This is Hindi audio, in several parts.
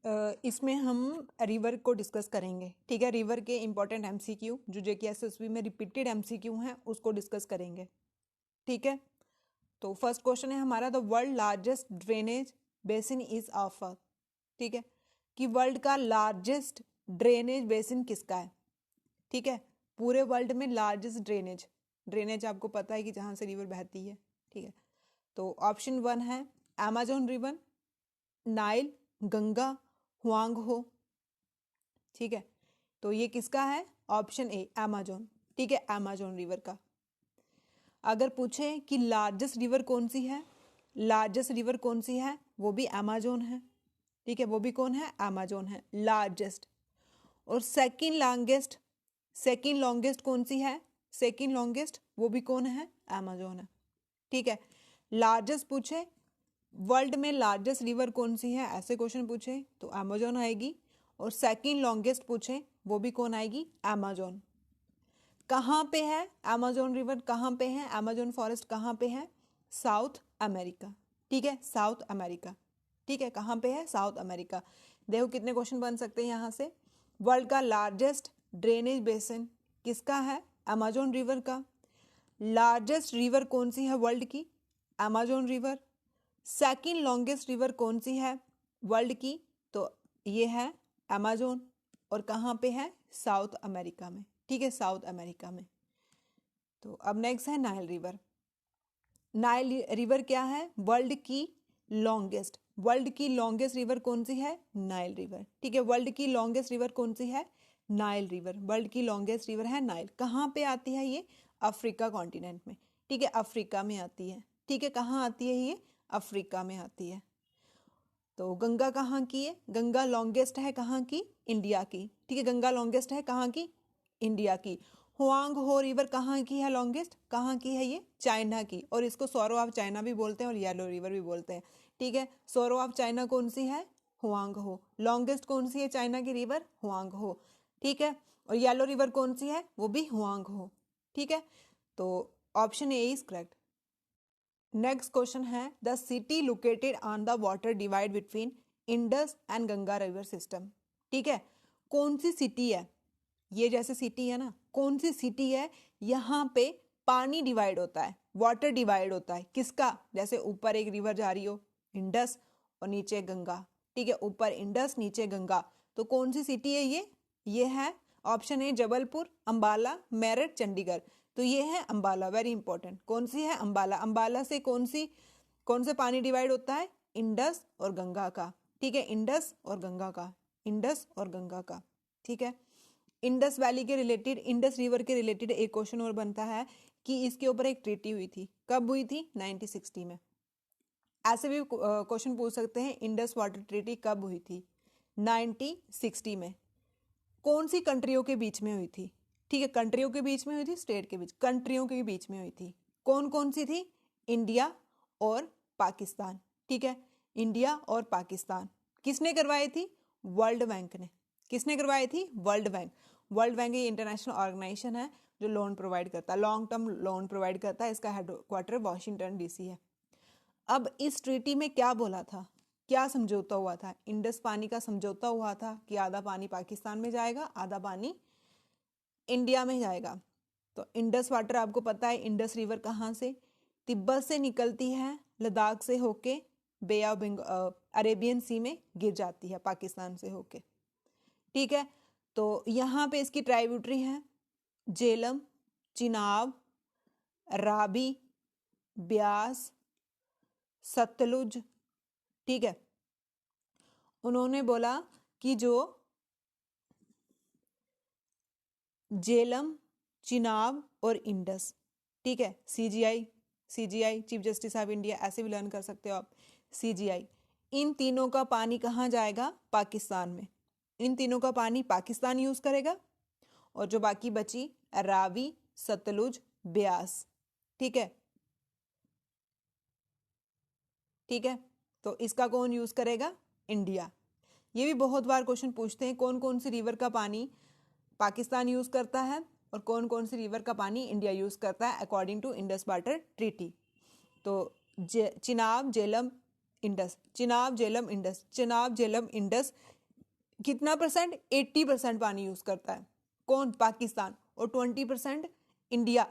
इसमें हम रिवर को डिस्कस करेंगे, ठीक है। रिवर के इंपॉर्टेंट एमसीक्यू जो जेकेएसएसबी में रिपीटेड एमसीक्यू हैं उसको डिस्कस करेंगे, ठीक है। तो फर्स्ट क्वेश्चन है हमारा, the world largest drainage basin is of, ठीक है, कि वर्ल्ड का लार्जेस्ट ड्रेनेज बेसिन किसका है, ठीक है। पूरे वर्ल्ड में लार्जेस्ट ड्रेनेज आपको पता है कि जहाँ से रिवर बहती है, ठीक है। तो ऑप्शन 1 है Amazon river, Nile, Ganga, Huang हो, ठीक है। तो ये किसका है, ऑप्शन ए अमेजोन, ठीक है, अमेजोन रिवर का। अगर पूछे कि लार्जेस्ट रिवर कौन सी है, लार्जेस्ट रिवर कौन सी है, वो भी अमेजोन है, ठीक है, वो भी कौन है, अमेजोन है लार्जेस्ट। और सेकंड लॉन्गेस्ट कौन सी है, सेकंड लॉन्गेस्ट वो भी कौन है, अमेजोन है, ठीक है। लार्जेस्ट पूछे वर्ल्ड में लार्जेस्ट रिवर कौन सी है, ऐसे क्वेश्चन पूछे तो अमेजोन आएगी। और सेकंड लॉन्गेस्ट पूछे वो भी कौन आएगी, अमेजोन। कहाँ पे है अमेजोन रिवर, कहाँ पे है अमेजोन फॉरेस्ट, कहाँ पे है, साउथ अमेरिका, ठीक है, साउथ अमेरिका, ठीक है। कहाँ पे है, साउथ अमेरिका। देखो कितने क्वेश्चन बन सकते हैं यहाँ से। वर्ल्ड का लार्जेस्ट ड्रेनेज बेसिन किसका है, अमेजोन रिवर का। लार्जेस्ट रिवर कौन सी है वर्ल्ड की, Amazon river. Second longest river कौन सी है वर्ल्ड की, तो ये है अमेजोन। और कहाँ पे है, साउथ अमेरिका में, ठीक है, साउथ अमेरिका में। तो अब नेक्स्ट है नाइल रिवर। नाइल रिवर क्या है, वर्ल्ड की लॉन्गेस्ट, वर्ल्ड की लॉन्गेस्ट रिवर कौन सी है, नाइल रिवर, ठीक है। वर्ल्ड की लॉन्गेस्ट रिवर कौन सी है, नाइल रिवर, वर्ल्ड की लॉन्गेस्ट रिवर है नाइल। कहाँ पे आती है ये, अफ्रीका कॉन्टिनेंट में, ठीक है, अफ्रीका में आती है, ठीक है। कहाँ आती है ये, अफ्रीका में आती है। तो गंगा कहाँ की है, गंगा लॉन्गेस्ट है कहाँ की, इंडिया की, ठीक है, गंगा लॉन्गेस्ट है कहाँ की, इंडिया की। हुआंग हो रिवर कहाँ की है, लॉन्गेस्ट कहाँ की है ये, चाइना की। और इसको सौरो ऑफ चाइना भी बोलते हैं और येलो रिवर भी बोलते हैं, ठीक है। सौरो ऑफ चाइना कौन सी है, हुआंग हो। लॉन्गेस्ट कौन सी है चाइना की रिवर, हुआंग हो, ठीक है। और येलो रिवर कौन सी है, वो भी हुआंग हो, ठीक है। तो option A is correct. Next question है, the city located on the water divide between Indus and Ganga river system, ठीक है। कौन सी सिटी है, ये जैसे सिटी है ना, कौन सी सिटी है यहाँ पे पानी डिवाइड होता है, वाटर डिवाइड होता है, किसका, जैसे ऊपर एक रिवर जा रही हो इंडस और नीचे गंगा, ठीक है, ऊपर इंडस नीचे गंगा। तो कौन सी सिटी है ये है ऑप्शन ए जबलपुर, अंबाला, मेरठ, चंडीगढ़। तो ये है अंबाला, वेरी इंपॉर्टेंट। कौन सी है, अंबाला। अंबाला से कौन से पानी डिवाइड होता है, इंडस और गंगा का, ठीक है, इंडस और गंगा का, इंडस और गंगा का, ठीक है। इंडस वैली के रिलेटेड, इंडस रिवर के रिलेटेड एक क्वेश्चन और बनता है कि इसके ऊपर एक ट्रीटी हुई थी, कब हुई थी, 1960 में। ऐसे भी क्वेश्चन पूछ सकते हैं, इंडस वाटर ट्रीटी कब हुई थी, 1960 में। कौन सी कंट्रियों के बीच में हुई थी, ठीक है, कंट्रियों के बीच में हुई थी, स्टेट के बीच, कंट्रियों के बीच में हुई थी। कौन कौन सी थी, इंडिया और पाकिस्तान, ठीक है, इंडिया और पाकिस्तान। किसने करवाई थी, वर्ल्ड बैंक ने। किसने करवाई थी, वर्ल्ड बैंक। वर्ल्ड बैंक ये इंटरनेशनल ऑर्गेनाइजेशन है जो लोन प्रोवाइड करता है, लॉन्ग टर्म लोन प्रोवाइड करता है। इसका हेडक्वार्टर वॉशिंगटन डीसी है। अब इस ट्रीटी में क्या बोला था, क्या समझौता हुआ था, इंडस पानी का समझौता हुआ था कि आधा पानी पाकिस्तान में जाएगा, आधा पानी इंडिया में जाएगा। तो इंडस वाटर आपको पता है, इंडस रिवर कहाँ से, तिब्बत से निकलती है, लद्दाख से होके बे ऑफ अरेबियन सी में गिर जाती है पाकिस्तान से होके, ठीक है। तो यहाँ पे इसकी ट्राइब्यूटरी है झेलम, चिनाब, राबी, ब्यास, सतलुज, ठीक है। उन्होंने बोला कि जो झेलम, चिनाब और इंडस, ठीक है, CGI chief justice of India, ऐसे भी लर्न कर सकते हो आप, सीजीआई, इन तीनों का पानी कहाँ जाएगा, पाकिस्तान में। इन तीनों का पानी पाकिस्तान यूज करेगा। और जो बाकी बची रावी, सतलुज, ब्यास, ठीक है, ठीक है। तो इसका कौन यूज करेगा, इंडिया। ये भी बहुत बार क्वेश्चन पूछते हैं, कौन कौन सी रिवर का पानी पाकिस्तान यूज करता है और कौन कौन सी रिवर का पानी इंडिया यूज करता है according to Indus water treaty. तो चिनाब, झेलम, इंडस, चिनाब झेलम इंडस, चिनाब झेलम इंडस कितना परसेंट? 80% पानी यूज करता है। कौन? पाकिस्तान। और 20% इंडिया।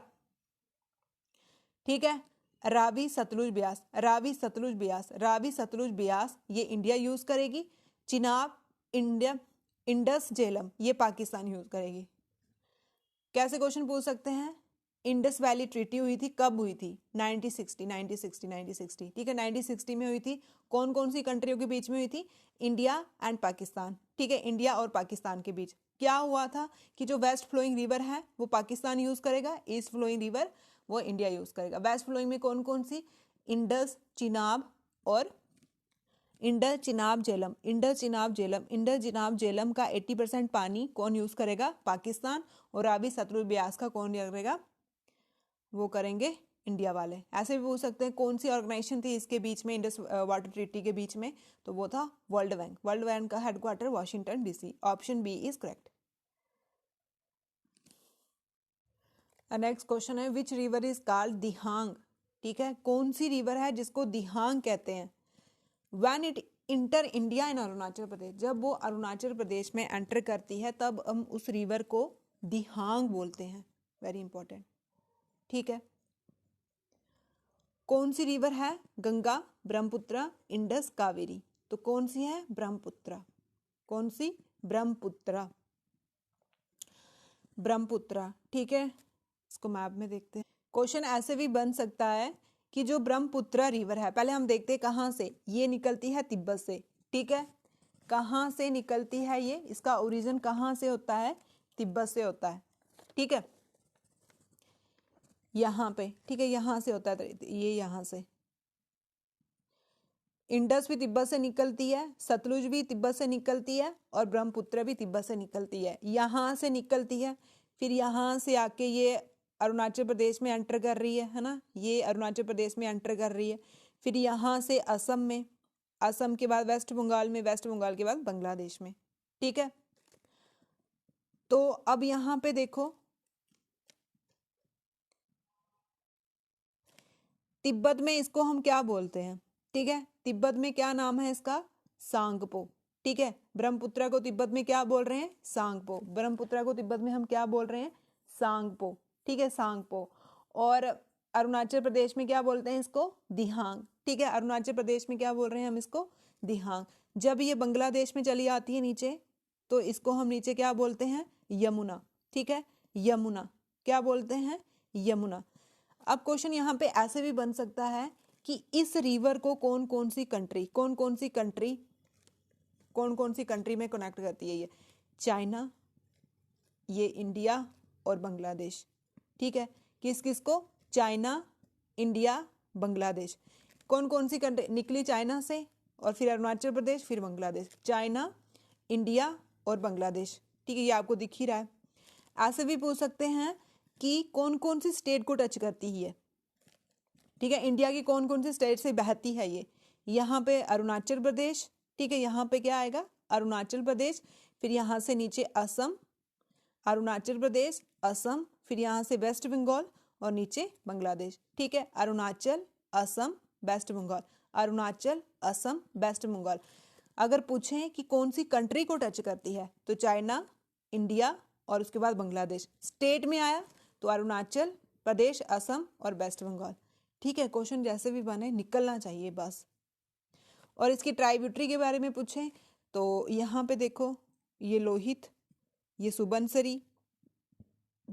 ठीक है। रावी सतलुज ब्यास, रावी सतलुज ब्यास, रावी सतलुज ब्यास ये इंडिया यूज करेगी। चिनाब, इंडिया, इंडस झेलम ये पाकिस्तान यूज करेगी। कैसे क्वेश्चन पूछ सकते हैं? इंडस वैली ट्रीटी हुई थी, कब हुई थी? 1960। ठीक है, 1960 में हुई थी। कौन कौन सी कंट्रियों के बीच में हुई थी? India and Pakistan. ठीक है, इंडिया और पाकिस्तान के बीच क्या हुआ था कि जो वेस्ट फ्लोइंग रिवर है वो पाकिस्तान यूज करेगा, ईस्ट फ्लोइंग रिवर वो इंडिया यूज करेगा। वेस्ट फ्लोइंग में कौन कौन सी? इंडस, चिनाब और इंडस चिनाब झेलम, इंडस चिनाब झेलम, इंडस चिनाब झेलम का 80% पानी कौन यूज करेगा? पाकिस्तान। और रावी सतलुज ब्यास का कौन करेगा? वो करेंगे इंडिया वाले। ऐसे भी पूछ सकते हैं कौन सी ऑर्गेनाइजेशन थी इसके बीच में, इंडस वाटर ट्रीटी के बीच में? तो वो था वर्ल्ड बैंक। वर्ल्ड बैंक का headquarter Washington DC. Option B is correct. Next question है which river is called Dihang. ठीक है, कौन सी रिवर है जिसको दिहांग कहते हैं? When it enter India in Arunachal Pradesh, जब वो अरुणाचल प्रदेश में एंटर करती है तब हम उस रिवर को दिहांग बोलते हैं। Very important. ठीक है, कौन सी रिवर है? गंगा, ब्रह्मपुत्र, इंडस, कावेरी। तो कौन सी है? ब्रह्मपुत्र। कौन सी? ब्रह्मपुत्र, ब्रह्मपुत्र। ठीक है, इसको मैप में देखते हैं। क्वेश्चन ऐसे भी बन सकता है कि जो ब्रह्मपुत्र रिवर है, पहले हम देखते हैं कहाँ से ये निकलती है, तिब्बत से। ठीक है, कहाँ से निकलती है ये? इसका ओरिजिन कहाँ से होता है? तिब्बत से होता है। ठीक है, यहाँ पे। ठीक है, यहाँ से होता है, ये यहाँ से। इंडस भी तिब्बत से निकलती है, सतलुज भी तिब्बत से निकलती है और ब्रह्मपुत्र भी तिब्बत से निकलती है। यहाँ से निकलती है, फिर यहाँ से आके ये अरुणाचल प्रदेश में एंटर कर रही है ना, ये अरुणाचल प्रदेश में एंटर कर रही है। फिर यहाँ से असम में, असम के बाद वेस्ट बंगाल में, वेस्ट बंगाल के बाद बांग्लादेश में। ठीक है, तो अब यहाँ पे देखो तिब्बत में इसको हम क्या बोलते हैं? ठीक है, तिब्बत में क्या नाम है इसका? सांगपो। ठीक है, ब्रह्मपुत्र को तिब्बत में क्या बोल रहे हैं? सांगपो। ब्रह्मपुत्र को तिब्बत में हम क्या बोल रहे हैं? सांगपो। ठीक है, सांगपो। और अरुणाचल प्रदेश में क्या बोलते हैं इसको? दिहांग। ठीक है, अरुणाचल प्रदेश में क्या बोल रहे हैं हम इसको? दिहांग। जब ये बांग्लादेश में चली आती है नीचे तो इसको हम नीचे क्या बोलते हैं? यमुना। ठीक है, यमुना। क्या बोलते हैं? यमुना। अब क्वेश्चन यहाँ पे ऐसे भी बन सकता है कि इस रिवर को कौन कौन सी कंट्री में कनेक्ट करती है? ये चाइना, ये इंडिया और बांग्लादेश। ठीक है, किस किस को? China, India, Bangladesh. कौन कौन सी कंट्री निकली चाइना से और फिर अरुणाचल प्रदेश, फिर बांग्लादेश। चाइना, इंडिया और बांग्लादेश। ठीक है, ये आपको दिख ही रहा है। ऐसे भी पूछ सकते हैं कि कौन कौन सी स्टेट को टच करती है? ठीक है, इंडिया की कौन कौन सी स्टेट से बहती है ये? यहाँ पे अरुणाचल प्रदेश। ठीक है, यहाँ पे क्या आएगा? अरुणाचल प्रदेश। फिर यहाँ से नीचे असम, अरुणाचल प्रदेश, असम, फिर यहाँ से वेस्ट बंगाल और नीचे बांग्लादेश। ठीक है, अरुणाचल, असम, वेस्ट बंगाल, अरुणाचल, असम, वेस्ट बंगाल। अगर पूछें कि कौन सी कंट्री को टच करती है तो चाइना, इंडिया और उसके बाद बांग्लादेश। स्टेट में आया तो अरुणाचल प्रदेश, असम और वेस्ट बंगाल। ठीक है, क्वेश्चन जैसे भी बने निकलना चाहिए बस। और इसकी ट्राइब्यूटरी के बारे में पूछें तो यहाँ पे देखो, ये लोहित, ये सुबनसरी।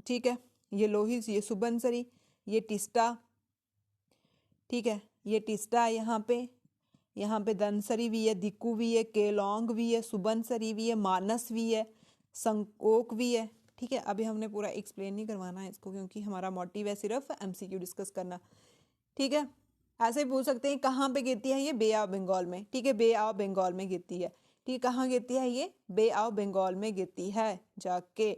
ठीक है, ये लोहित, ये सुबनसरी, ये टिस्टा। ठीक है, ये टिस्टा है यहाँ पे धनसरी भी है, दिक्कू भी है, केलोंग भी है, सुबनसरी भी है, मानस भी है, संकोक भी है। ठीक है, अभी हमने पूरा एक्सप्लेन नहीं करवाना है इसको क्योंकि हमारा मोटिव है सिर्फ एमसीक्यू डिस्कस करना। ठीक है, ऐसे पूछ सकते हैं कहाँ पे गिरती है ये? बे ऑफ बंगाल में। ठीक है, बे ऑफ बंगाल में गिरती है। ठीक है, कहाँ गिरती है ये? बे ऑफ बंगाल में गिरती है जाके।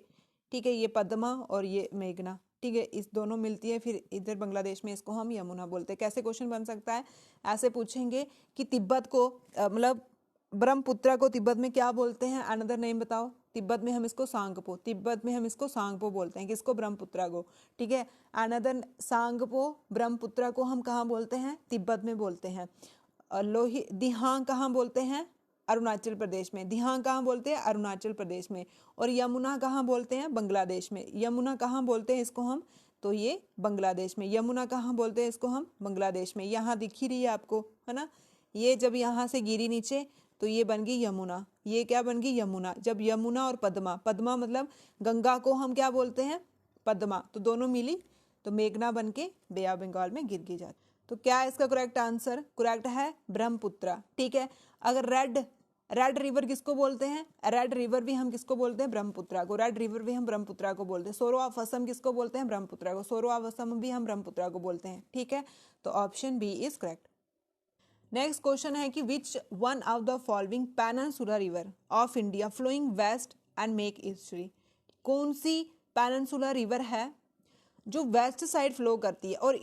ठीक है, ये पद्मा और ये मेघना। ठीक है, इस दोनों मिलती है, फिर इधर बांग्लादेश में इसको हम यमुना बोलते हैं। कैसे क्वेश्चन बन सकता है? ऐसे पूछेंगे कि तिब्बत को मतलब ब्रह्मपुत्र को तिब्बत में क्या बोलते हैं? अनदर नेम बताओ। तिब्बत में हम इसको सांगपो, तिब्बत में हम इसको सांगपो बोलते हैं। किसको? ब्रह्मपुत्र को। ठीक है, अनदर सांगपो ब्रह्मपुत्र को हम कहाँ बोलते हैं? तिब्बत में बोलते हैं। लोही दिहांग कहाँ बोलते हैं? अरुणाचल प्रदेश में। दिहांग कहाँ बोलते हैं? अरुणाचल प्रदेश में। और यमुना कहाँ बोलते हैं? बांग्लादेश में। यमुना कहाँ बोलते हैं इसको हम? तो ये बांग्लादेश में। यमुना कहाँ बोलते हैं इसको हम? बांग्लादेश में। यहाँ दिख ही रही है आपको, है ना। ये जब यहाँ से गिरी नीचे तो ये बन गई यमुना। ये क्या बन गई? यमुना। जब यमुना और पद्मा, पद्मा मतलब गंगा को हम क्या बोलते हैं? पद्मा। तो दोनों मिली तो मेघना बन के बे ऑफ बंगाल में गिर गई जाती। तो क्या है इसका करेक्ट आंसर? करेक्ट है ब्रह्मपुत्रा। ठीक है। अगर रेड रिवर किसको बोलते हैं? रेड रिवर भी हम किसको बोलते हैं? ब्रह्मपुत्रा को। रेड रिवर भी हम ब्रह्मपुत्रा को बोलते हैं। सोरो ऑफ असम किसको बोलते हैं? ब्रह्मपुत्रा को। सोरो ऑफ असम भी हम ब्रह्मपुत्रा को बोलते हैं। ठीक है, तो option B is correct. Next question है कि which one of the following peninsula river of India flowing west and make estuary. कौन सी पेनिनसुला रिवर है जो वेस्ट साइड फ्लो करती है और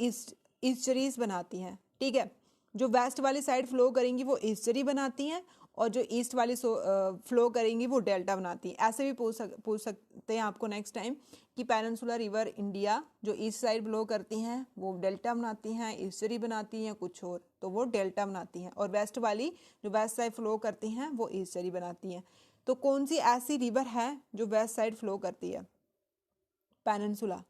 ईस्टरीज बनाती हैं? ठीक है, जो वेस्ट वाली साइड फ्लो करेंगी वो ईस्टरी बनाती हैं और जो ईस्ट वाली फ्लो करेंगी वो डेल्टा बनाती हैं। ऐसे भी पूछ सकते हैं आपको नेक्स्ट टाइम कि पेनिनसुला रिवर इंडिया जो ईस्ट साइड फ्लो करती हैं वो डेल्टा बनाती हैं, ईस्टरी बनाती हैं, कुछ और तो वो डेल्टा बनाती हैं, और वेस्ट वाली जो वेस्ट साइड फ्लो करती हैं वो ईस्टरी बनाती हैं। तो कौन सी ऐसी रिवर है जो वेस्ट साइड फ्लो करती है? पेनिनसुला।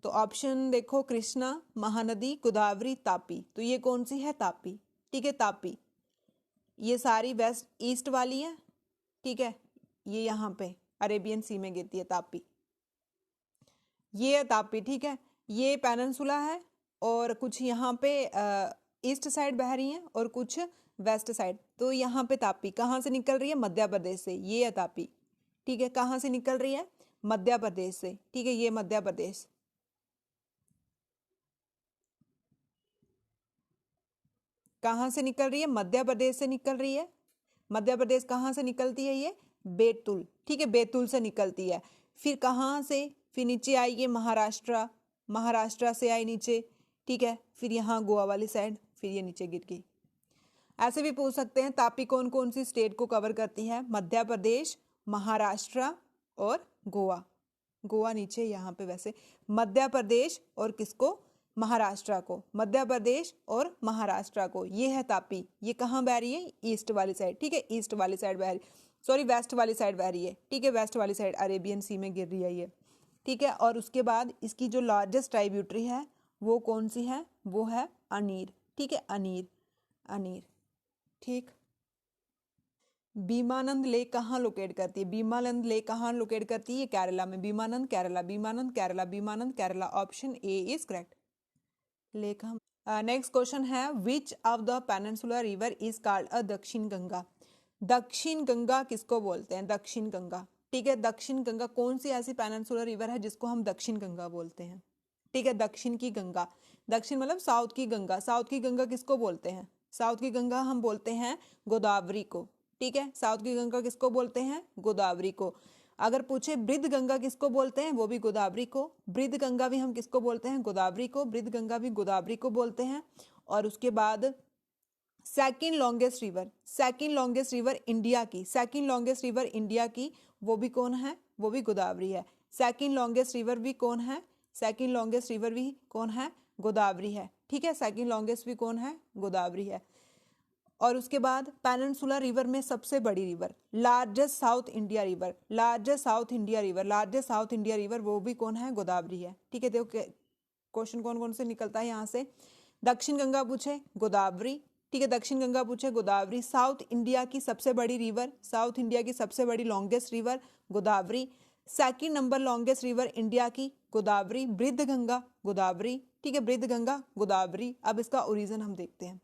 तो ऑप्शन देखो, कृष्णा, महानदी, गोदावरी, तापी। तो ये कौन सी है? तापी। ठीक है, तापी। ये सारी वेस्ट ईस्ट वाली है। ठीक है, ये यहाँ पे अरेबियन सी में गिरती है तापी। ये है तापी। ठीक है, ये पेनिनसुला है और कुछ यहाँ पे ईस्ट साइड बह रही हैं और कुछ वेस्ट साइड। तो यहाँ पे तापी कहाँ से निकल रही है? मध्य प्रदेश से। ये है तापी। ठीक है, कहाँ से निकल रही है? मध्य प्रदेश से। ठीक है, ये मध्य प्रदेश। कहाँ से निकल रही है? मध्य प्रदेश से निकल रही है। मध्य प्रदेश कहाँ से निकलती है? ये बैतूल। ठीक है, बैतूल से निकलती है। फिर कहाँ से? फिर नीचे आई ये महाराष्ट्र, महाराष्ट्र से आई नीचे। ठीक है, फिर यहाँ गोवा वाली साइड, फिर ये नीचे गिर गई। ऐसे भी पूछ सकते हैं तापी कौन कौन सी स्टेट को कवर करती है? मध्य प्रदेश, महाराष्ट्र और गोवा। गोवा नीचे यहाँ पे। वैसे मध्य प्रदेश और किसको? महाराष्ट्र को। मध्य प्रदेश और महाराष्ट्र को। ये है तापी। ये कहाँ बह रही है? ईस्ट वाली साइड। ठीक है, ईस्ट वाली साइड बह रही, सॉरी वेस्ट वाली साइड बह रही है। ठीक है, वेस्ट वाली साइड अरेबियन सी में गिर रही है ये। ठीक है, और उसके बाद इसकी जो लार्जेस्ट ट्राइब्यूटरी है वो कौन सी है? वो है अनीर। ठीक है, अनीर, अनीर। ठीक। भीमानंद लेक कहाँ लोकेट करती है? भीमानंद लेक कहाँ लोकेट करती है? केरला में। Bhimanand Kerala, Bhimanand Kerala, Bhimanand Kerala. Option A is correct. Lake हम नेक्स्ट क्वेश्चन है which of the peninsula river is called a दक्षिण गंगा। दक्षिण गंगा किसको बोलते हैं? दक्षिण गंगा। ठीक है, दक्षिण गंगा कौन सी ऐसी पेनिनसुला रिवर है जिसको हम दक्षिण गंगा बोलते हैं? ठीक है, दक्षिण की गंगा। दक्षिण मतलब साउथ की गंगा। साउथ की गंगा किसको बोलते हैं? साउथ की गंगा हम बोलते हैं गोदावरी को। ठीक है, साउथ की गंगा किसको बोलते हैं? गोदावरी को। अगर पूछे बृद्ध गंगा किसको बोलते हैं? वो भी गोदावरी को। बृद्ध गंगा भी हम किसको बोलते हैं? गोदावरी को। बृद्ध गंगा भी गोदावरी को बोलते हैं। और उसके बाद second longest river, second longest river India की, सेकंड लॉन्गेस्ट रिवर इंडिया की वो भी कौन है? वो भी गोदावरी है। सेकंड लॉन्गेस्ट रिवर भी कौन है? सेकंड लॉन्गेस्ट रिवर भी कौन है? गोदावरी है। ठीक है, सेकंड लॉन्गेस्ट भी कौन है? गोदावरी है। और उसके बाद पेनिनसुला रिवर में सबसे बड़ी river, largest south India river, largest south India river, largest south India river वो भी कौन है? गोदावरी है। ठीक है, देखो क्वेश्चन कौन कौन से निकलता है यहाँ से। दक्षिण गंगा पूछे, गोदावरी। ठीक है, दक्षिण गंगा पूछे, गोदावरी। साउथ इंडिया की सबसे बड़ी रिवर, साउथ इंडिया की सबसे बड़ी longest river Godavari. Second number longest river India की गोदावरी। बृद्ध गंगा, गोदावरी। ठीक है, बृद्ध गंगा, गोदावरी। अब इसका ओरिजिन हम देखते हैं।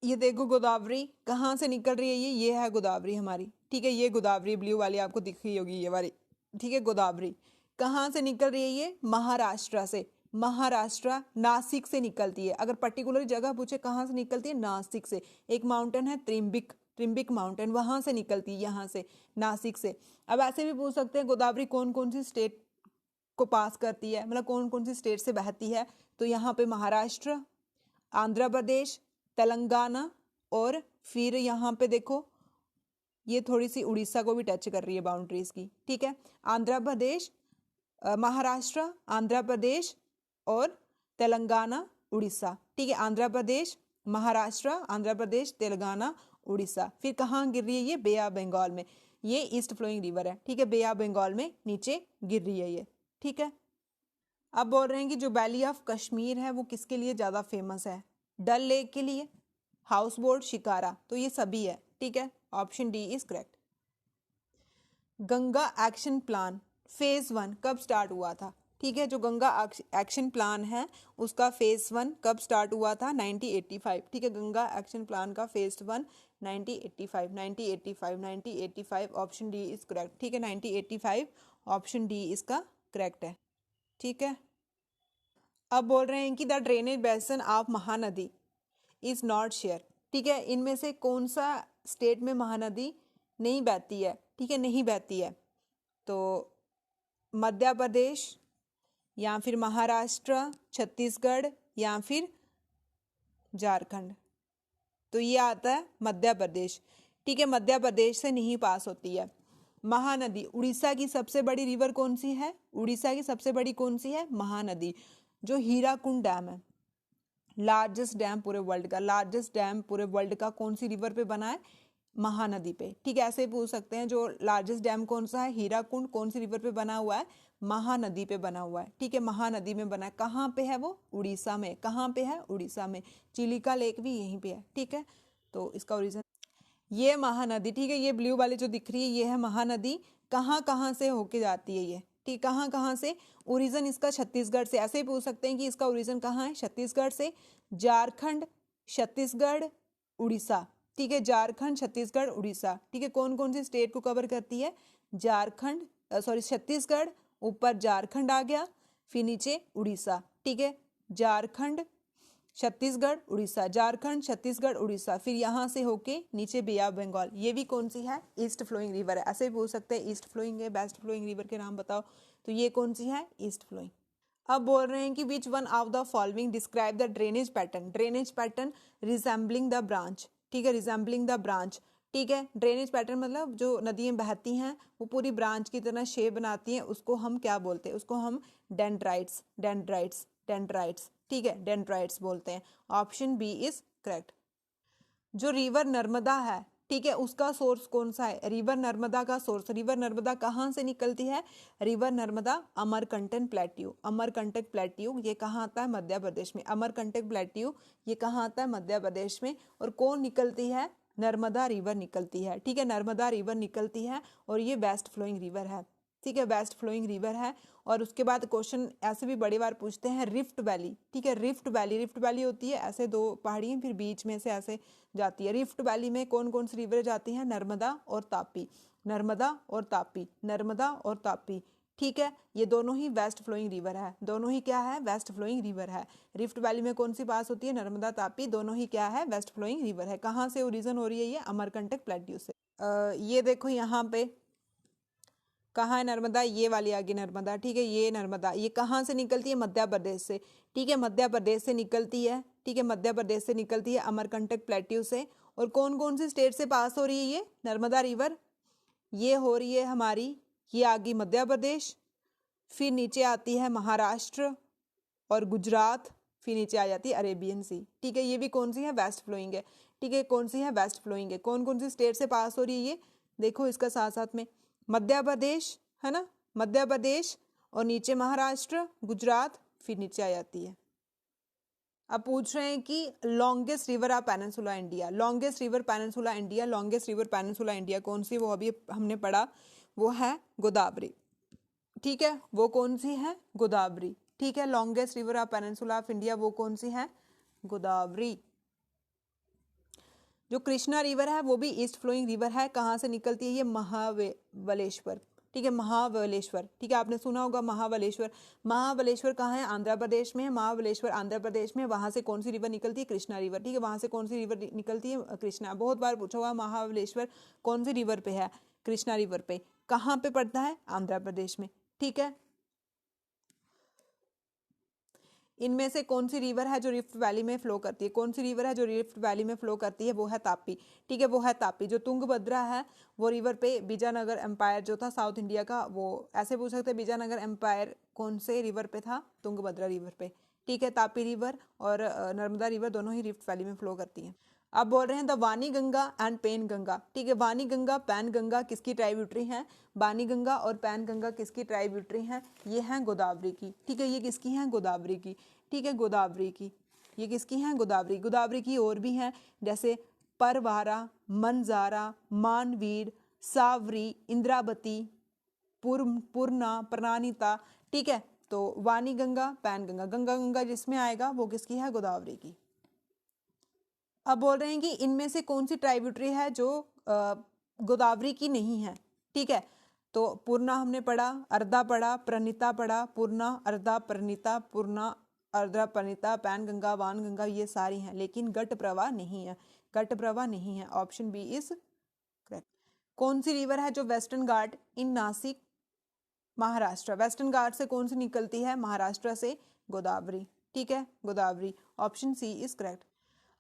ये देखो गोदावरी कहाँ से निकल रही है? ये है गोदावरी हमारी। ठीक है, ये गोदावरी ब्लू वाली आपको दिख रही होगी ये वाली। ठीक है, गोदावरी कहाँ से निकल रही है? ये महाराष्ट्र से। महाराष्ट्र नासिक से निकलती है। अगर पर्टिकुलर जगह पूछे कहाँ से निकलती है? नासिक से। एक माउंटेन है त्रिम्बिक, त्रिम्बिक माउंटेन, वहां से निकलती है, यहाँ से, नासिक से। अब ऐसे भी पूछ सकते हैं गोदावरी कौन कौन सी स्टेट को पास करती है, मतलब कौन कौन सी स्टेट से बहती है? तो यहाँ पे महाराष्ट्र, आंध्र प्रदेश, तेलंगाना और फिर यहाँ पे देखो ये थोड़ी सी उड़ीसा को भी टच कर रही है बाउंड्रीज की। ठीक है, आंध्र प्रदेश, महाराष्ट्र, आंध्र प्रदेश और तेलंगाना, उड़ीसा। ठीक है, आंध्र प्रदेश, महाराष्ट्र, आंध्र प्रदेश, तेलंगाना, उड़ीसा। फिर कहाँ गिर रही है ये? बे ऑफ बंगाल में। ये ईस्ट फ्लोइंग रिवर है, ठीक है, बे ऑफ बंगाल में नीचे गिर रही है ये, ठीक है। अब बोल रहे हैं कि जो वैली ऑफ कश्मीर है वो किसके लिए ज़्यादा फेमस है? डल लेक के लिए, हाउस बोट, शिकारा, तो ये सभी है, ठीक है। Option D is correct. Ganga action plan phase 1 कब स्टार्ट हुआ था? ठीक है, जो गंगा एक्शन प्लान है उसका फेज 1 कब स्टार्ट हुआ था? 1985, ठीक है। गंगा एक्शन प्लान का phase 1 1985 option D is correct, ठीक है। 1985 ऑप्शन डी इसका करेक्ट है, ठीक है। अब बोल रहे हैं कि the drainage basin of Mahanadi is not share, ठीक है। इनमें से कौन सा स्टेट में महानदी नहीं बहती है? ठीक है, नहीं बहती है। तो मध्य प्रदेश या फिर महाराष्ट्र, छत्तीसगढ़ या फिर झारखंड। तो ये आता है मध्य प्रदेश, ठीक है। मध्य प्रदेश से नहीं पास होती है महानदी। उड़ीसा की सबसे बड़ी रिवर कौन सी है? उड़ीसा की सबसे बड़ी कौन सी है? महानदी। जो हीराकुंड डैम है, लार्जेस्ट डैम पूरे वर्ल्ड का, लार्जेस्ट डैम पूरे वर्ल्ड का कौन सी रिवर पे बना है? महानदी पे, ठीक है। ऐसे पूछ सकते हैं जो लार्जेस्ट डैम कौन सा है? हीराकुंड कौन सी रिवर पे बना हुआ है? महानदी पे बना हुआ है, ठीक है। महानदी में बना है। कहाँ पे है वो? उड़ीसा में। कहाँ पे है? उड़ीसा में। चिलिका लेक भी यहीं पे है, ठीक है। तो इसका ओरिजिन ये महानदी, ठीक है। ये ब्लू वाली जो दिख रही है ये है महानदी। कहाँ कहाँ से होके जाती है ये? ठीक, कहाँ कहाँ से? ओरिजिन इसका छत्तीसगढ़ से। ऐसे ही पूछ सकते हैं कि इसका ओरिजिन कहाँ है? छत्तीसगढ़ से। झारखंड, छत्तीसगढ़, उड़ीसा, ठीक है। झारखंड, छत्तीसगढ़, उड़ीसा, ठीक है। कौन कौन सी स्टेट को कवर करती है? झारखंड, सॉरी छत्तीसगढ़, ऊपर झारखंड आ गया, फिर नीचे उड़ीसा, ठीक है। झारखंड, छत्तीसगढ़, उड़ीसा, झारखंड, छत्तीसगढ़, उड़ीसा, फिर यहाँ से होके नीचे बे ऑफ बंगाल। ये भी कौन सी है? ईस्ट फ्लोइंग रिवर है। ऐसे भी पूछ सकते हैं ईस्ट फ्लोइंग है, वेस्ट फ्लोइंग रिवर के नाम बताओ, तो ये कौन सी है? East flowing. अब बोल रहे हैं कि which one of the following describe the drainage pattern. Drainage pattern resembling the branch, ठीक है, रिजेंबलिंग द ब्रांच, ठीक है। ड्रेनेज पैटर्न मतलब जो नदियाँ बहती हैं वो पूरी ब्रांच की तरह शेप बनाती हैं, उसको हम क्या बोलते हैं? उसको हम डेंड्राइट्स, डेंड्राइट्स, डेंड्राइट्स, ठीक है, डेंड्राइट्स बोलते हैं। Option B is correct. जो रिवर नर्मदा है, ठीक है, उसका सोर्स कौन सा है? रिवर नर्मदा का सोर्स, रिवर नर्मदा कहाँ से निकलती है? River Narmada Amarkantak plateau, Amarkantak plateau ये कहाँ आता है? मध्य प्रदेश में। अमरकंटक प्लेट्यू ये कहाँ आता है? मध्य प्रदेश में। और कौन निकलती है? नर्मदा रिवर निकलती है, ठीक है। नर्मदा रिवर निकलती है और ये वेस्ट फ्लोइंग रिवर है, ठीक है, वेस्ट फ्लोइंग रिवर है। और उसके बाद क्वेश्चन ऐसे भी बड़ी बार पूछते हैं रिफ्ट वैली, ठीक है। रिफ्ट वैली, रिफ्ट वैली होती है ऐसे दो पहाड़ियाँ फिर बीच में से ऐसे जाती है। रिफ्ट वैली में कौन कौन सी रिवर जाती हैं? नर्मदा और तापी, नर्मदा और तापी, नर्मदा और तापी, ठीक है। ये दोनों ही वेस्ट फ्लोइंग रिवर है, दोनों ही क्या है? वेस्ट फ्लोइंग रिवर है। रिफ्ट वैली में कौन सी पास होती है? नर्मदा, तापी, दोनों ही क्या है? वेस्ट फ्लोइंग रिवर है। कहाँ से ओरिजिन हो रही है ये? अमरकंटक प्लेट्यू से। ये देखो यहाँ पे कहाँ है नर्मदा? ये वाली आगे नर्मदा, ठीक है। ये नर्मदा ये कहाँ से निकलती है? मध्य प्रदेश से, ठीक है, मध्य प्रदेश से निकलती है, ठीक है, मध्य प्रदेश से निकलती है अमरकंटक प्लेट्यू से। और कौन कौन सी स्टेट से पास हो रही है ये नर्मदा रिवर? ये हो रही है हमारी, ये आगे मध्य प्रदेश, फिर नीचे आती है महाराष्ट्र और गुजरात, फिर नीचे आ जाती है अरेबियन सी, ठीक है। ये भी कौन सी है? वेस्ट फ्लोइंग है, ठीक है। कौन सी है? वेस्ट फ्लोइंग है। कौन कौन सी स्टेट से पास हो रही है ये देखो इसका साथ साथ में, मध्य प्रदेश है ना, मध्य प्रदेश और नीचे महाराष्ट्र, गुजरात, फिर नीचे आ जाती है। अब पूछ रहे हैं कि longest river of peninsula India, longest river peninsula India, longest river peninsula India कौन सी? वो अभी हमने पढ़ा, वो है गोदावरी, ठीक है। वो कौन सी है? गोदावरी, ठीक है। Longest river of peninsula of India वो कौन सी है? गोदावरी। जो कृष्णा रिवर है वो भी ईस्ट फ्लोइंग रिवर है। कहाँ से निकलती है ये? महाबलेश्वर, ठीक है, महाबलेश्वर, ठीक है। आपने सुना होगा महाबलेश्वर। महाबलेश्वर कहाँ है? आंध्र प्रदेश में है। महाबलेश्वर आंध्र प्रदेश में। वहाँ से कौन सी रिवर निकलती है? कृष्णा रिवर, ठीक है। वहाँ से कौन सी रिवर निकलती है? कृष्णा। बहुत बार पूछा हुआ महाबलेश्वर कौन सी रिवर पे है? कृष्णा रिवर पे। कहाँ पे पड़ता है? आंध्र प्रदेश में, ठीक है। इनमें से कौन सी रिवर है जो रिफ्ट वैली में फ्लो करती है? कौन सी रिवर है जो रिफ्ट वैली में फ्लो करती है? वो है तापी, ठीक है, वो है तापी। जो तुंगभद्रा है वो रिवर पे विजयनगर एम्पायर जो था साउथ इंडिया का, वो ऐसे पूछ सकते हैं विजयनगर एम्पायर कौन से रिवर पे था? तुंगभद्रा रिवर पे, ठीक है, तापी रिवर और नर्मदा रिवर दोनों ही रिफ्ट वैली में फ्लो करती हैं। अब बोल रहे हैं द वानी गंगा एंड पेन गंगा। ठीक है, वानी गंगा पैन गंगा किसकी ट्राइब्यूटरी हैं? वानी गंगा और पैन गंगा किसकी ट्राइब्यूटरी हैं? ये हैं गोदावरी की। ठीक है, ये किसकी हैं? गोदावरी की। ठीक है, गोदावरी की। ये किसकी हैं? गोदावरी। गोदावरी की और भी हैं, जैसे परवारा, मनजारा, मानवीर, सावरी, इंद्रावती, पूर्णा, प्रणानिता। ठीक है, तो वानी गंगा, पैन गंगा, गंगा गंगा जिसमें आएगा वो किसकी है? गोदावरी की। अब बोल रहे हैं कि इनमें से कौन सी ट्राइब्यूटरी है जो गोदावरी की नहीं है? ठीक है, तो पूर्णा हमने पढ़ा, अर्धा पढ़ा, प्रणीता पढ़ा, पूर्णा, अर्धा, प्रणीता, पूर्णा, अर्धा, प्रणीता, पैन गंगा, वान गंगा, ये सारी हैं, लेकिन गट प्रवाह नहीं है। गट प्रवाह नहीं है। Option B is correct. कौन सी रिवर है जो western Ghat in Nasik Maharashtra? Western Ghat से कौन सी निकलती है? महाराष्ट्र से गोदावरी। ठीक है, Godavari. Option C is correct.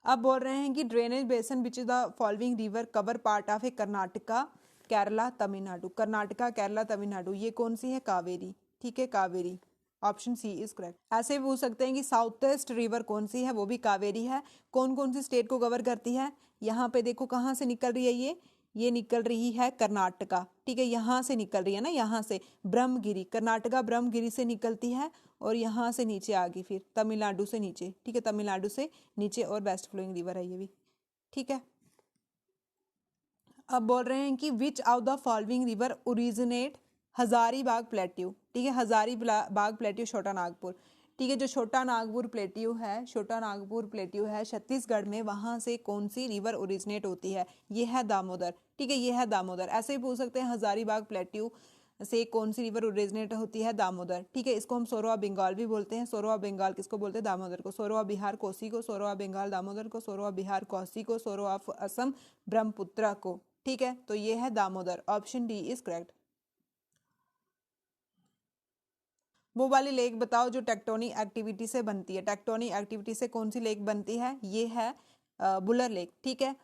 अब बोल रहे हैं कि drainage basin which is the following river cover part of a Karnataka, Kerala, Tamil Nadu. Karnataka, Kerala, Tamil Nadu, ये कौन सी है? कावेरी। ठीक है, Kaveri. Option C is correct. ऐसे भी पूछ सकते हैं कि साउथ ईस्ट रिवर कौन सी है? वो भी कावेरी है। कौन कौन सी स्टेट को कवर करती है? यहाँ पे देखो कहाँ से निकल रही है ये निकल रही है कर्नाटका। ठीक है, यहाँ से निकल रही है ना, यहाँ से ब्रह्मगिरी, कर्नाटका ब्रह्मगिरी से निकलती है और यहाँ से नीचे आ गई फिर तमिलनाडु से नीचे। ठीक है, तमिलनाडु से नीचे और वेस्ट फ्लोइंग रिवर है ये भी। ठीक है, अब बोल रहे हैं कि which of the following river originate Hazaribagh plateau. ठीक है, हजारीबाग प्लेट्यू छोटा नागपुर। ठीक है, जो छोटा नागपुर प्लेट्यू है, छोटा नागपुर प्लेट्यू है छत्तीसगढ़ में, वहां से कौन सी रिवर ओरिजिनेट होती है? ये है दामोदर। ठीक है, ये है दामोदर। ऐसे ही पूछ सकते हैं हजारीबाग प्लेट्यू से कौन सी रिवर ओरिजिनेट होती है? दामोदर। ठीक है, इसको हम सोरवा बंगाल भी बोलते हैं। सोरवा बंगाल किसको बोलते हैं? दामोदर को। सोरवा बिहार कोसी को, सोरवा बंगाल दामोदर को, सोरवा बिहार कोसी को, सोरवा असम ब्रह्मपुत्र को। ठीक है, तो ये है Damodar. Option D is correct. वो वाली लेक बताओ जो टेक्टोनिक एक्टिविटी से बनती है। टेक्टोनिक एक्टिविटी से कौन सी लेक बनती है? ये है बुलर लेक। ठीक है,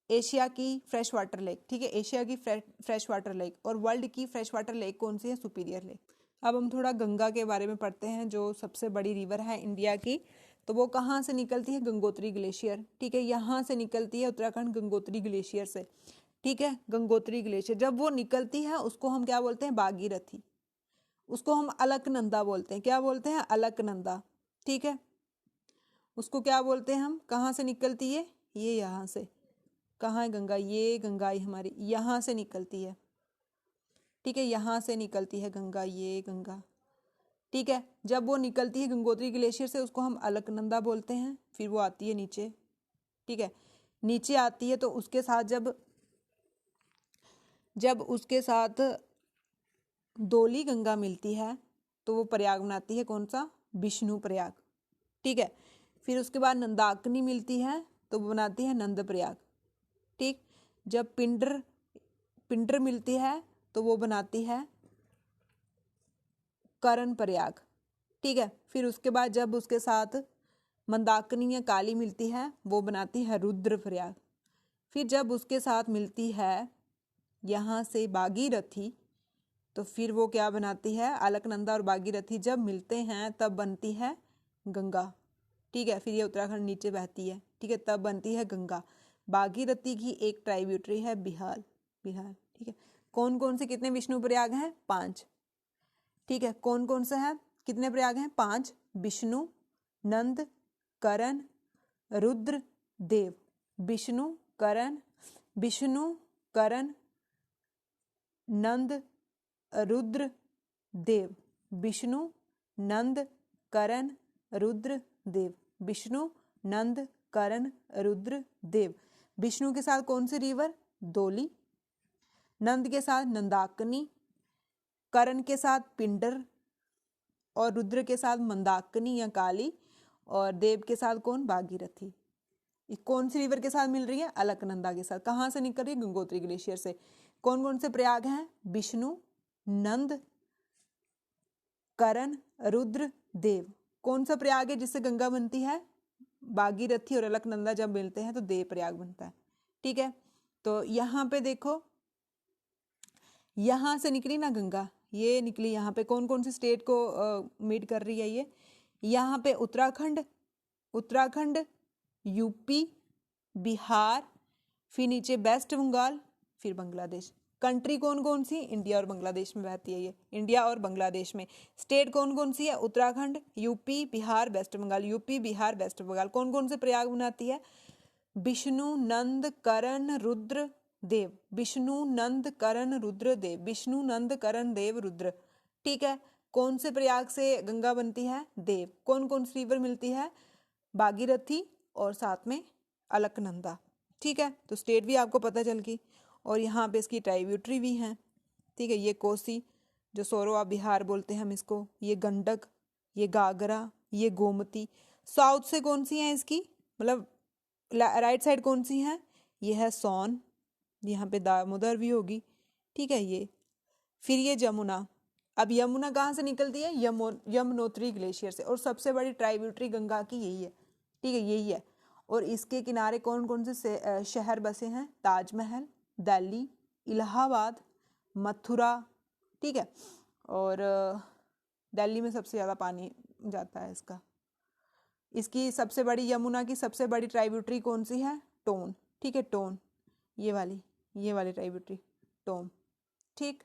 एशिया की फ्रेश वाटर लेक। ठीक है, एशिया की फ्रेश वाटर लेक। और वर्ल्ड की फ्रेश वाटर लेक कौन सी है? Superior lake. अब हम थोड़ा गंगा के बारे में पढ़ते हैं, जो सबसे बड़ी रिवर है इंडिया की। तो वो कहाँ से निकलती है? गंगोत्री ग्लेशियर। ठीक है, यहाँ से निकलती है उत्तराखंड गंगोत्री ग्लेशियर से। ठीक है, गंगोत्री ग्लेशियर जब वो निकलती है उसको हम क्या बोलते हैं? भागीरथी। उसको हम अलकनंदा बोलते हैं। क्या बोलते हैं? अलकनंदा। ठीक है, उसको क्या बोलते हैं हम? कहाँ से निकलती है? ये यहाँ से। कहाँ है गंगा? ये गंगा हमारी यहाँ से निकलती है। ठीक है, यहाँ से निकलती है गंगा, ये गंगा। ठीक है, जब वो निकलती है गंगोत्री ग्लेशियर से उसको हम अलकनंदा बोलते हैं। फिर वो आती है नीचे। ठीक है, नीचे आती है तो उसके साथ जब उसके साथ धौली गंगा मिलती है तो वो प्रयाग बनाती है। कौन सा? विष्णु प्रयाग। ठीक है, फिर उसके बाद नंदाकिनी मिलती है तो वो बनाती है नंद प्रयाग। ठीक, जब पिंडर मिलती है तो वो बनाती है करण प्रयाग। ठीक है, फिर उसके बाद जब उसके साथ मंदाकिनी या काली मिलती है वो बनाती है रुद्र प्रयाग। फिर जब उसके साथ मिलती है यहाँ से भागीरथी तो फिर वो क्या बनाती है? अलकनंदा और भागीरथी जब मिलते हैं तब बनती है गंगा। ठीक है, फिर ये उत्तराखंड नीचे बहती है। ठीक है, तब बनती है गंगा। भागीरथी की एक ट्राइब्यूटरी है बिहार। ठीक है, कौन कौन से कितने विष्णु प्रयाग हैं? 5। ठीक है, कौन कौन से हैं? कितने प्रयाग हैं? 5। विष्णु, नंद, करण, रुद्र, देव। विष्णु, करण, नंद, रुद्र, देव। विष्णु, नंद, करण, रुद्र, देव। विष्णु, नंद, करण, रुद्र, देव। विष्णु के साथ कौन सी रिवर? धौली। नंद के साथ नंदाकिनी, करण के साथ पिंडर और रुद्र के साथ मंदाकिनी या काली, और देव के साथ कौन? भागीरथी। कौन सी रिवर के साथ मिल रही है? अलकनंदा के साथ। कहाँ से निकल रही है? गंगोत्री ग्लेशियर से। कौन कौन से प्रयाग हैं? विष्णु, नंद, करण, रुद्र, देव। कौन सा प्रयाग है जिससे गंगा बनती है? भागीरथी और अलकनंदा जब मिलते हैं तो देव प्रयाग बनता है। ठीक है, तो यहाँ पे देखो, यहाँ से निकली ना गंगा, ये निकली यहाँ पे। कौन कौन सी स्टेट को मीट कर रही है? यहाँ पे उत्तराखंड, उत्तराखंड, यूपी, बिहार, फिर नीचे वेस्ट बंगाल, फिर बांग्लादेश। कंट्री कौन कौन सी? इंडिया और बांग्लादेश में बहती है ये, इंडिया और बांग्लादेश में। स्टेट कौन कौन सी है? Uttarakhand, UP, Bihar, West Bengal. UP, Bihar, West Bengal कौन कौन से प्रयाग बनाती है? विष्णु, नंद, करण, रुद्र, देव। विष्णु, नंद, करण, रुद्र, देव। विष्णु, नंद, करण, देव, रुद्र। ठीक है। कौन से प्रयाग से गंगा बनती है? देव। कौन कौन सी रिवर मिलती है? भागीरथी और साथ में अलकनंदा। ठीक है, तो स्टेट भी आपको पता चल गई। और यहाँ पे इसकी ट्राइब्यूटरी भी हैं। ठीक है, ये कोसी जो सोरवा बिहार बोलते हैं हम इसको, ये गंडक, ये गागरा, ये गोमती। साउथ से कौन सी हैं इसकी, मतलब राइट साइड कौन सी हैं? ये है सोन, यहाँ पे दामोदर भी होगी। ठीक है, ये फिर ये जमुना। अब यमुना कहाँ से निकलती है? यमुनोत्री ग्लेशियर से। और सबसे बड़ी ट्राइब्यूटरी गंगा की यही है। ठीक है, यही है। और इसके किनारे कौन कौन से शहर बसे हैं? ताजमहल, दिल्ली, इलाहाबाद, मथुरा। ठीक है, और दिल्ली में सबसे ज़्यादा पानी जाता है इसका। इसकी सबसे बड़ी, यमुना की सबसे बड़ी ट्राइब्यूटरी कौन सी है? टोन। ठीक है, टोन, ये वाली ट्राइब्यूटरी, टोन। ठीक,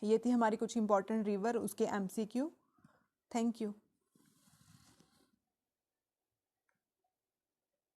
ये थी हमारी कुछ इंपॉर्टेंट रिवर, उसके MCQ। Thank you.